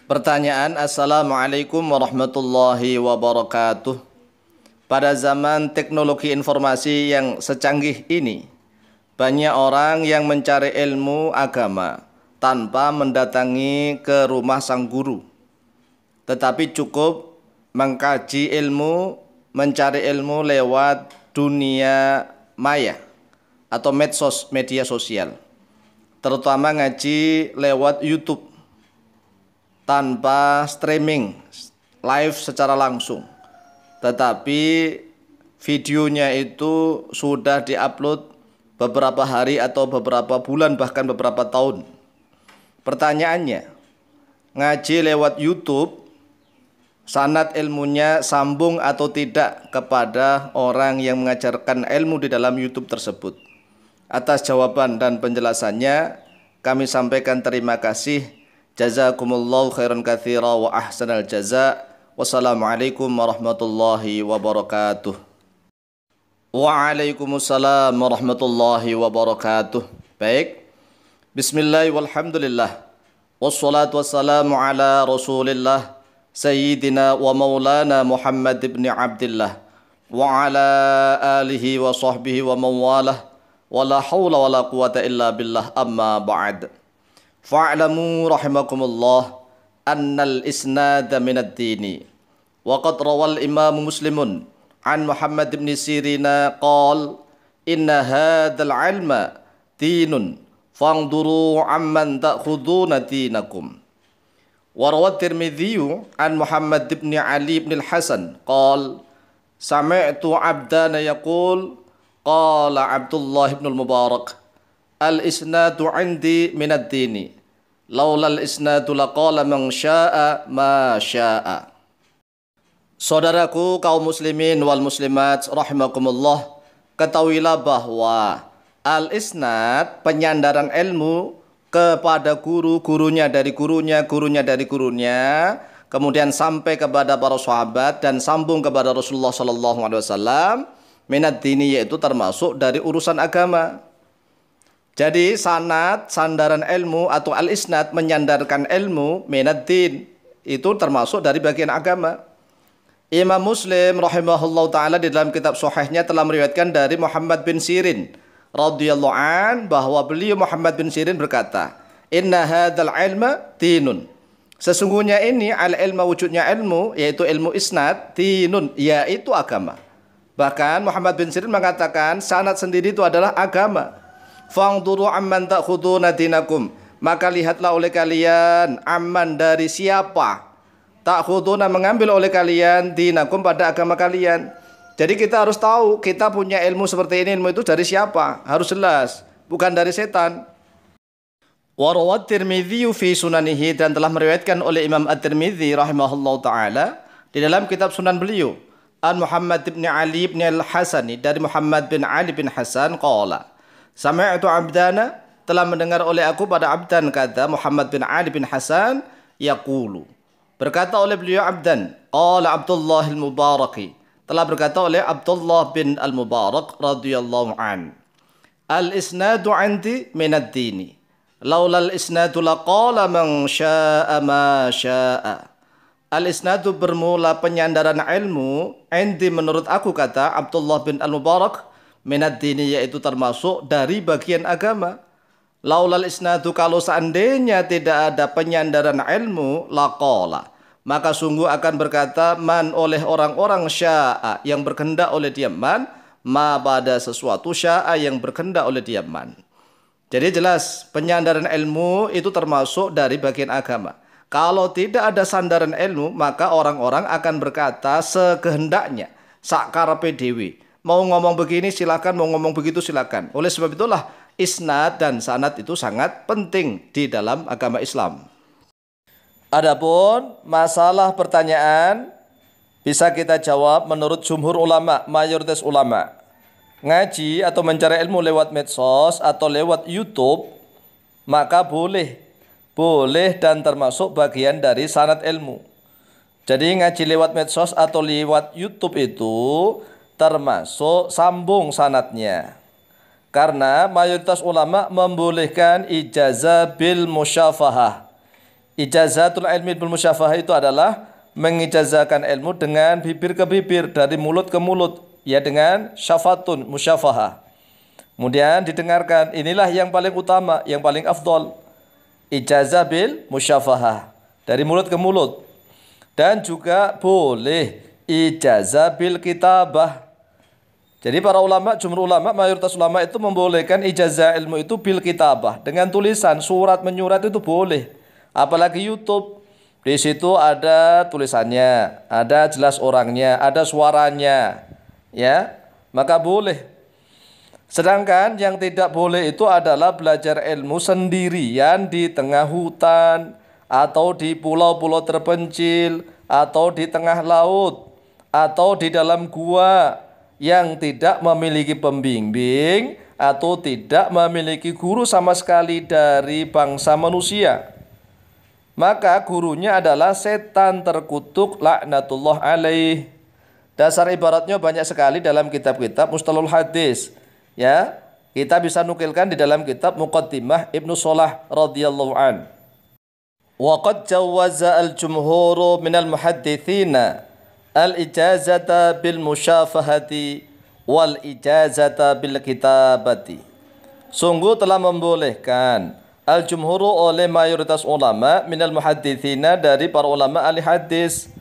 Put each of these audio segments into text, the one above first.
Pertanyaan, Assalamualaikum warahmatullahi wabarakatuh. Pada zaman teknologi informasi yang secanggih ini, banyak orang yang mencari ilmu agama tanpa mendatangi ke rumah sang guru, tetapi cukup mengkaji ilmu, mencari ilmu lewat dunia maya atau medsos, media sosial, terutama ngaji lewat YouTube tanpa streaming live secara langsung, tetapi videonya itu sudah diupload beberapa hari atau beberapa bulan bahkan beberapa tahun. Pertanyaannya, ngaji lewat YouTube sanad ilmunya sambung atau tidak kepada orang yang mengajarkan ilmu di dalam YouTube tersebut? Atas jawaban dan penjelasannya kami sampaikan terima kasih. Jazakumullahu khairan katsira wa ahsanal jaza. Wassalamualaikum warahmatullahi wabarakatuh. Waalaikumsalam warahmatullahi wabarakatuh. Baik. Bismillah walhamdulillah. Wassalatu wassalamu ala Rasulillah Sayyidina wa maulana Muhammad ibn Abdillah wa ala alihi wa sahbihi wa mawalah wa la hawla wa la quwata illa billah, amma ba'd. Fa'lamu rahimakumullah annal isnada minad dini wa qad rawal imam muslimun an Muhammad ibn Sirina qal inna hadzal ilma dinun fangduru amman ta'khuduna dinakum. Wa rawat Tirmidzi an Muhammad ibn Ali ibn al-Hasan qal sami'tu abdana yaqul qala Abdullah ibn al-Mubarak al-isnadu 'indi minad dini laulal isnadu laqala man syaa ma syaa. Saudaraku kaum muslimin wal muslimat rahimakumullah, ketahuilah bahwa al-isnad, penyandaran ilmu kepada guru, gurunya dari gurunya, gurunya dari gurunya, kemudian sampai kepada para sahabat dan sambung kepada Rasulullah sallallahu alaihi wasallam, minad dini, yaitu termasuk dari urusan agama. Jadi sanad, sandaran ilmu atau al-isnad, menyandarkan ilmu, minad din, itu termasuk dari bagian agama. Imam Muslim rahimahullah ta'ala di dalam kitab sahihnya telah meriwayatkan dari Muhammad bin Sirin radhiyallahu an, bahwa beliau Muhammad bin Sirin berkata, inna hadzal ilma dinun, sesungguhnya ini al-ilma, wujudnya ilmu, yaitu ilmu isnad, dinun, yaitu agama. Bahkan Muhammad bin Sirin mengatakan sanad sendiri itu adalah agama. Fangduru amman ta'khuduna dinakum, maka lihatlah oleh kalian amman, dari siapa, ta'khuduna, mengambil oleh kalian, dinakum, pada agama kalian. Jadi kita harus tahu kita punya ilmu seperti ini, ilmu itu dari siapa, harus jelas, bukan dari setan. Wa rawat Tirmidzi fi sunanihi, dan telah meriwayatkan oleh Imam At-Tirmidzi rahimahullahu taala di dalam kitab sunan beliau an Muhammad bin Ali bin al-Hasani, dari Muhammad bin Ali bin Hasan qala sami'tu abdana, telah mendengar oleh aku pada abdan, kata Muhammad bin Ali bin Hasan, yaqulu, berkata oleh beliau abdan, qala Abdullah al-Mubaraki, telah berkata oleh Abdullah bin al-Mubarak radhiyallahu an, al-isnadu 'indi minad dini laulal isnadu laqala man syaa ma syaa. Al-isnadu bermula, penyandaran ilmu, 'indi, menurut aku, kata Abdullah bin al-Mubarak, minad dini, yaitu termasuk dari bagian agama. Laulal isnadu, kalau seandainya tidak ada penyandaran ilmu, laqala, maka sungguh akan berkata man, oleh orang-orang, syaa, yang berkehendak oleh dia, man, ma, pada sesuatu, syaa, yang berkehendak oleh dia, man. Jadi jelas penyandaran ilmu itu termasuk dari bagian agama. Kalau tidak ada sandaran ilmu, maka orang-orang akan berkata sekehendaknya, sakarepe dhewe. Mau ngomong begini silakan, mau ngomong begitu silakan. Oleh sebab itulah isnad dan sanad itu sangat penting di dalam agama Islam. Adapun masalah pertanyaan bisa kita jawab menurut jumhur ulama, mayoritas ulama. Ngaji atau mencari ilmu lewat medsos atau lewat YouTube, maka boleh dan termasuk bagian dari sanad ilmu. Jadi ngaji lewat medsos atau lewat YouTube itu termasuk sambung sanadnya. Karena mayoritas ulama membolehkan ijazah bil musyafahah, Ijazatul ilmi bil musyafahah itu adalah mengijazahkan ilmu dengan bibir ke bibir, dari mulut ke mulut, ya, dengan syafatun musyafahah. Kemudian didengarkan, inilah yang paling utama, yang paling afdol. Ijazah bil musyafahah, dari mulut ke mulut. Dan juga boleh ijazah bil kitabah. Jadi para ulama, jumhur ulama, mayoritas ulama itu membolehkan ijazah ilmu itu bil kitabah, dengan tulisan, surat menyurat itu boleh. Apalagi YouTube, di situ ada tulisannya, ada jelas orangnya, ada suaranya, ya, maka boleh. Sedangkan yang tidak boleh itu adalah belajar ilmu sendirian di tengah hutan, atau di pulau-pulau terpencil, atau di tengah laut, atau di dalam gua yang tidak memiliki pembimbing atau tidak memiliki guru sama sekali dari bangsa manusia. Maka gurunya adalah setan terkutuk laknatullah alaih. Dasar ibaratnya banyak sekali dalam kitab-kitab mustalahul hadis. Ya, kita bisa nukilkan di dalam kitab Muqaddimah Ibnu Shalah radhiyallahu an. Wa qad jawaza al-jumhuru minal muhadditsina al-ijazata bil musyafahati wal ijazata bil kitabati. Sungguh telah membolehkan al-jumhuru oleh mayoritas ulama minal muhadditsina, dari para ulama ahli hadis,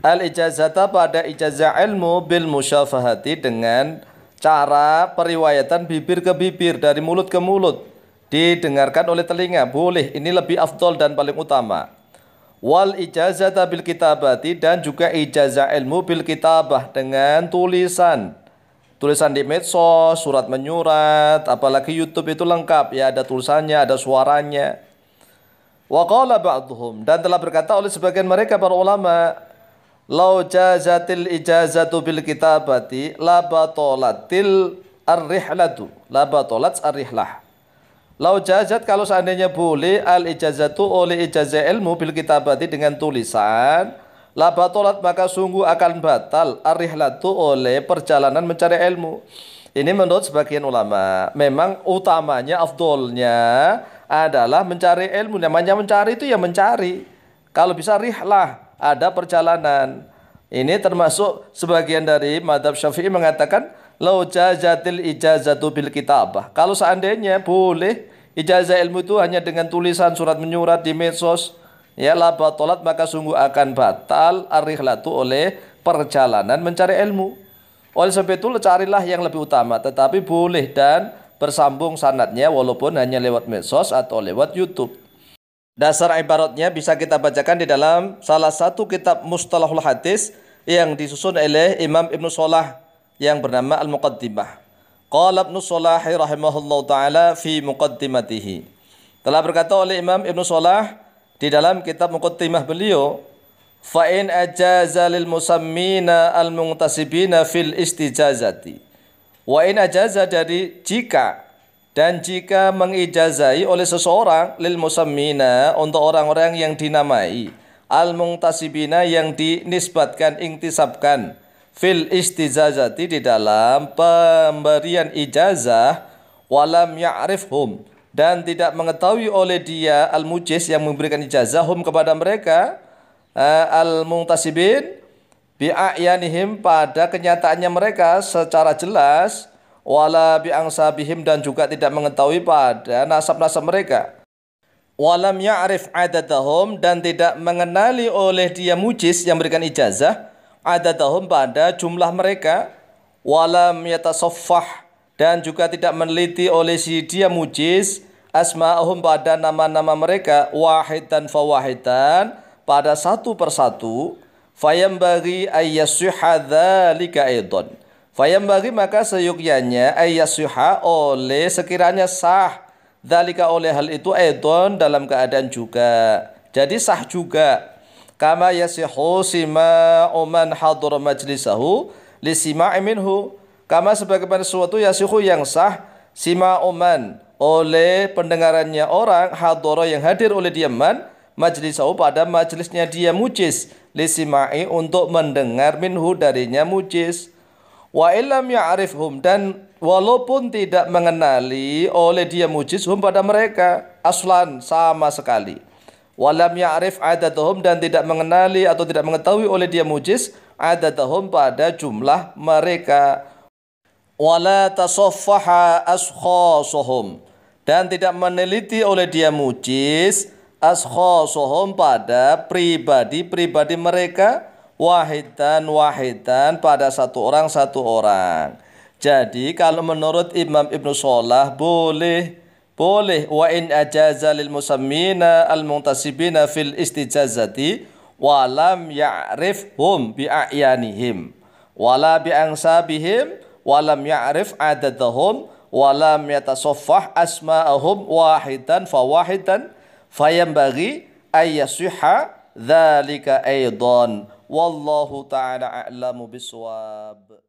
al-ijazata pada ijazah ilmu bil musyafahati, dengan cara periwayatan bibir ke bibir, dari mulut ke mulut, didengarkan oleh telinga, boleh. Ini lebih afdol dan paling utama. Wal ijazata bil kitabati, dan juga ijazah ilmu bil kitabah, dengan tulisan. Tulisan di medsos, surat menyurat, apalagi YouTube itu lengkap, ya, ada tulisannya, ada suaranya. Wa qala ba'dhum, dan telah berkata oleh sebagian mereka para ulama, lau jazatil ijazatu bil kitabati la batolatil ar-rihlatu, la batolat ar-rihlah. Lau jazat, kalau seandainya boleh, al ijazatu oleh ijazah ilmu bil kitabati, dengan tulisan, la batolat, maka sungguh akan batal ar-rihlatu oleh perjalanan mencari ilmu. Ini menurut sebagian ulama, memang utamanya, afdolnya adalah mencari ilmu. Namanya mencari itu ya mencari. Kalau bisa rihlah, ada perjalanan. Ini termasuk sebagian dari madhab Syafi'i mengatakan lau jazatil ijazatu bil kitabah. Kalau seandainya boleh ijazah ilmu itu hanya dengan tulisan, surat menyurat di medsos, ya, la batalat, maka sungguh akan batal ar-rihlatu oleh perjalanan mencari ilmu. Oleh sebab itu carilah yang lebih utama, tetapi boleh dan bersambung sanadnya walaupun hanya lewat medsos atau lewat YouTube. Dasar ibaratnya bisa kita bacakan di dalam salah satu kitab mustalahul hadis yang disusun oleh Imam Ibnu Shalah yang bernama Al-Muqaddimah. Qala Ibnu Shalah rahimahullahu taala fi muqaddimatihi. Telah berkata oleh Imam Ibnu Shalah di dalam kitab Muqaddimah beliau, fa in ajaza lil musammina al-muntasibina fil istijazati. Wa in ajaza, dari jika, dan jika mengijazai oleh seseorang, lil musammina, untuk orang-orang yang dinamai, al-muntasibina, yang dinisbatkan, intisabkan, fil istijazati, di dalam pemberian ijazah, walam ya'rifhum, dan tidak mengetahui oleh dia al-mujiz, yang memberikan ijazah, hum, kepada mereka, al-muntasibin, bi'ayanihim, pada kenyataannya mereka secara jelas, wala bi'angsabihim, dan juga tidak mengetahui pada nasab-nasab mereka. Walam ya'rif adadahum, dan tidak mengenali oleh dia mujiz yang berikan ijazah, adadahum, pada jumlah mereka. Walam yatasaffah, dan juga tidak meneliti oleh si dia mujiz, asma'ahum, pada nama-nama mereka, wahidan fawahidan, pada satu persatu. Fayambaghi ayyasihha dzalika aidan. Fayambaghi, maka seyukyanya, ayyasihha, oleh sekiranya sah, dzalika, oleh hal itu, aidan, dalam keadaan juga, jadi sah juga. Kama yasihu sima'u man hadara majlisahu lisima'i minhu. Kama sebagaimana sesuatu yasihu yang sah, sima'u man, oleh pendengarannya orang, hadara, yang hadir oleh dia, man, majlisahu, pada majlisnya dia mujiz, lisima'i, untuk mendengar, minhu, darinya mujiz. Wa illam ya'rifhum, dan walaupun tidak mengenali oleh dia mujiz, hum, pada mereka, aslan, sama sekali. Walam ya'rif adadahum, dan tidak mengenali atau tidak mengetahui oleh dia mujiz adadahum pada jumlah mereka. Wala tasaffaha ashkhasuhum, dan tidak meneliti oleh dia mujiz ashkhasuhum pada pribadi-pribadi mereka, wahidan pada satu orang. Jadi kalau menurut Imam Ibnu Shalah boleh wa in ajaza lil musammina al muntasibina fil istijazati wa lam ya'rifhum bi a'yanihim wala bi ansabihim wa lam ya'rif adadahum wa lam yatasaffah asma'ahum wahidan fayambaghi ayyasihha dzalika aidan wallahu ta'ala a'lamu bisawab.